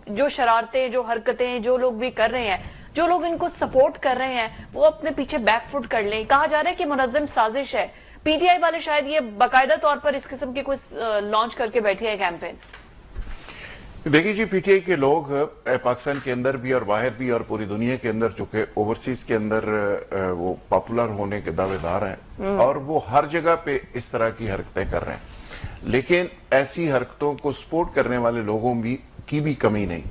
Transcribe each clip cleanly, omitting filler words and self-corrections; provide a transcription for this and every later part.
جو شرارتیں، جو حرکتیں جو لوگ بھی کر رہے ہیں، جو لوگ ان کو سپورٹ کر رہے ہیں، وہ اپنے پیچھے بیک فٹ کر لیں. کہا جا رہا ہے کہ منظم سازش ہے. پی ٹی آئی والے شاید یہ باقاعدہ طور پر اس قسم کی کوئی لانچ کر کے بیٹھے ہیں کیمپین. دیکھیے جی، پی ٹی آئی کے لوگ پاکستان کے اندر بھی اور باہر بھی اور پوری دنیا کے اندر چونکہ اوورسیز کے اندر وہ پاپولر ہونے کے دعوے دار ہیں اور وہ ہر جگہ پہ اس طرح کی حرکتیں کر رہے ہیں، لیکن ایسی حرکتوں کو سپورٹ کرنے والے لوگوں کی بھی کمی نہیں.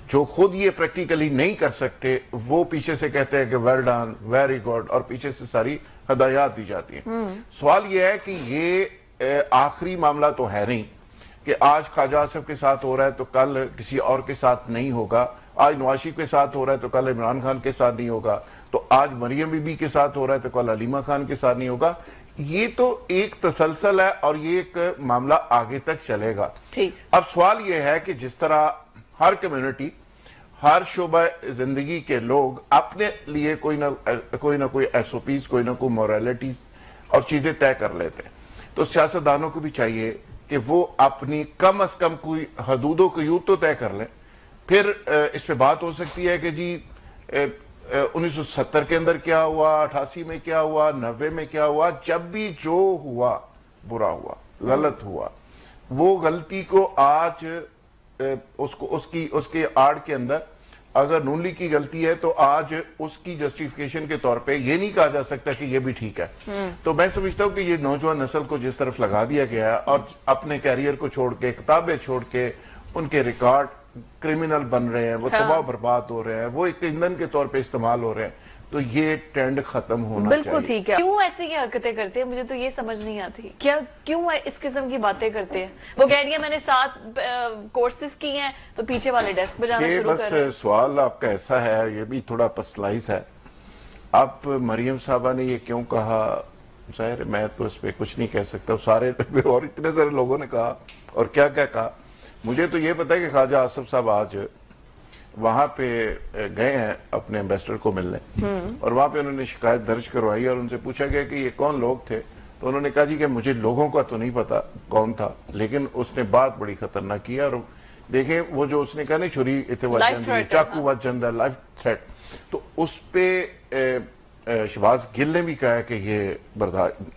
جو خود یہ پریکٹیکلی نہیں کر سکتے وہ پیچھے سے کہتے ہیں کہ ویل ڈن، ویری گڈ، اور پیچھے سے ساری ہدایات دی جاتی ہیں. سوال یہ ہے کہ یہ آخری معاملہ تو ہے نہیں کہ آج خواجہ آصف کے ساتھ ہو رہا ہے تو کل کسی اور کے ساتھ نہیں ہوگا، آج نواز شریف کے ساتھ ہو رہا ہے تو کل عمران خان کے ساتھ نہیں ہوگا، تو آج مریم بی بی کے ساتھ ہو رہا ہے تو کل علیمہ خان کے ساتھ نہیں ہوگا. یہ تو ایک تسلسل ہے اور یہ ایک معاملہ آگے تک چلے گا. اب سوال یہ ہے کہ جس طرح ہر کمیونٹی، ہر شعبہ زندگی کے لوگ اپنے لیے کوئی نہ کوئی ایس او پیز، کوئی نہ کوئی موریلٹیز اور چیزیں طے کر لیتے ہیں، تو سیاستدانوں کو بھی چاہیے کہ وہ اپنی کم از کم کوئی حدود و قیود تو طے کر لیں. پھر اس پہ بات ہو سکتی ہے کہ جی 1970 کے اندر کیا ہوا، 88 میں کیا ہوا، 90 میں کیا ہوا. جب بھی جو ہوا برا ہوا، غلط ہوا، وہ غلطی کو آج اس کے آڑ کے اندر اگر نون لیگ کی غلطی ہے تو آج اس کی جسٹیفیکیشن کے طور پہ یہ نہیں کہا جا سکتا کہ یہ بھی ٹھیک ہے. تو میں سمجھتا ہوں کہ یہ نوجوان نسل کو جس طرف لگا دیا گیا ہے اور اپنے کیریئر کو چھوڑ کے، کتابیں چھوڑ کے، ان کے ریکارڈ کرمنل بن رہے ہیں، وہ تباہ برباد ہو رہے ہیں، وہ ایک ایندھن کے طور پہ استعمال ہو رہے ہیں، تو یہ ٹرینڈ ختم ہونا چاہیے. بالکل ٹھیک ہے. کیوں ایسی کی حرکتیں کرتے ہیں مجھے تو یہ سمجھ نہیں آتی. کیوں اس قسم کی باتیں کرتے ہیں؟ وہ کہہ رہی ہے میں نے 7 کورسز کی ہیں تو پیچھے والے ڈیسک بجانا شروع کر رہے ہیں. بس سوال آپ کا ایسا ہے، یہ بھی تھوڑا پرسنلائز ہے. اب مریم صاحبہ نے یہ کیوں کہا، ظاہر میں تو اس پہ کچھ نہیں کہہ سکتا. سارے اور اتنے سارے لوگوں نے کہا اور کیا کیا کہا. مجھے تو یہ پتا ہے کہ خواجہ آصف صاحب آج وہاں پہ گئے ہیں اپنے ایمبیسڈر کو ملنے، اور وہاں پہ انہوں نے شکایت درج کروائی اور ان سے پوچھا گیا کہ یہ کون لوگ تھے. تو انہوں نے کہا جی کہ مجھے لوگوں کا تو نہیں پتا کون تھا، لیکن اس نے بات بڑی خطرناک کی. اور دیکھیں وہ جو اس نے کہا نہیں چھری چاقو وجند ہے، لائف تھریٹ، تو اس پہ شہباز گل نے بھی کہا کہ یہ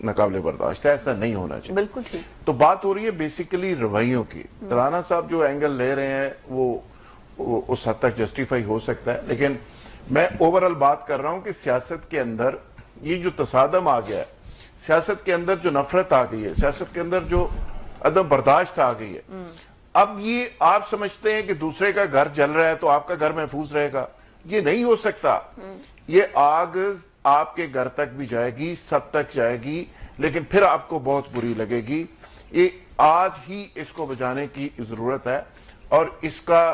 ناقابل برداشت ہے، ایسا نہیں ہونا چاہیے. بالکل ٹھیک. تو بات ہو رہی ہے بیسیکلی رویوں کی. ترانہ صاحب جو اینگل لے رہے ہیں وہ اس حد تک جسٹیفائی ہو سکتا ہے، لیکن میں اوورال بات کر رہا ہوں کہ سیاست کے اندر یہ جو تصادم آ گیا ہے، سیاست کے اندر جو نفرت آ گئی ہے، سیاست کے اندر جو عدم برداشت آ گئی ہے، اب یہ آپ سمجھتے ہیں کہ دوسرے کا گھر جل رہا ہے تو آپ کا گھر محفوظ رہے گا. یہ نہیں ہو سکتا. یہ آگ آپ کے گھر تک بھی جائے گی، سب تک جائے گی، لیکن پھر آپ کو بہت بری لگے گی. یہ آج ہی اس کو بجانے کی ضرورت ہے، اور اس کا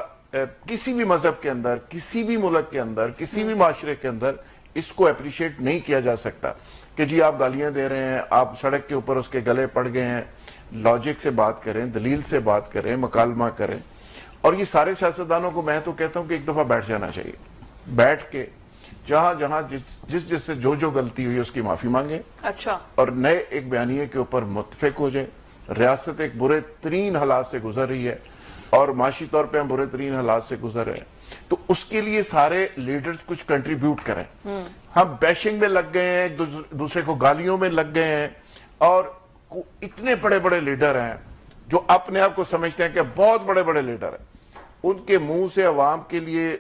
کسی بھی مذہب کے اندر، کسی بھی ملک کے اندر، کسی بھی معاشرے کے اندر اس کو اپریشیٹ نہیں کیا جا سکتا کہ جی آپ گالیاں دے رہے ہیں، آپ سڑک کے اوپر اس کے گلے پڑ گئے ہیں. لاجک سے بات کریں، دلیل سے بات کریں، مکالمہ کریں. اور یہ سارے سیاستدانوں کو میں تو کہتا ہوں کہ ایک دفعہ بیٹھ جانا چاہیے. بیٹھ کے جہاں جس سے جو غلطی ہوئی اس کی معافی مانگیں، اچھا، اور نئے ایک بیانیے کے اوپر متفق ہو جائیں. ریاست ایک برے ترین حالات سے گزر رہی ہے اور معاشی طور پہ ہم برے ترین حالات سے گزر رہے ہیں، تو اس کے لیے سارے لیڈرز کچھ کنٹریبیوٹ کریں. ہم بیشنگ میں لگ گئے ہیں، ایک دوسرے کو گالیوں میں لگ گئے ہیں، اور اتنے بڑے بڑے لیڈر ہیں جو اپنے آپ کو سمجھتے ہیں کہ بہت بڑے بڑے لیڈر ہیں، ان کے منہ سے عوام کے لیے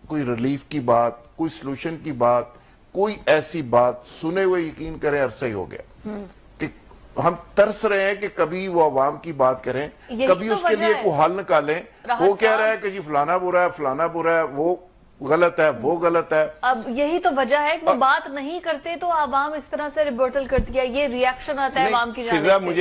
کوئی ریلیف کی بات، کوئی سلوشن کی بات، کوئی ایسی بات سنے ہوئے یقین کریں عرصہ ہی ہو گیا کہ ہم ترس رہے ہیں کہ کبھی وہ عوام کی بات کریں، کبھی اس کے لیے کوئی حل نکالیں. وہ کہہ رہا ہے کہ جی فلانا برا ہے، فلانا برا ہے، وہ غلط ہے، وہ غلط ہے. اب یہی تو وجہ ہے کہ وہ بات نہیں کرتے تو عوام اس طرح سے ریبرٹل کرتی ہے، یہ ریاکشن آتا ہے عوام کی جانب سے.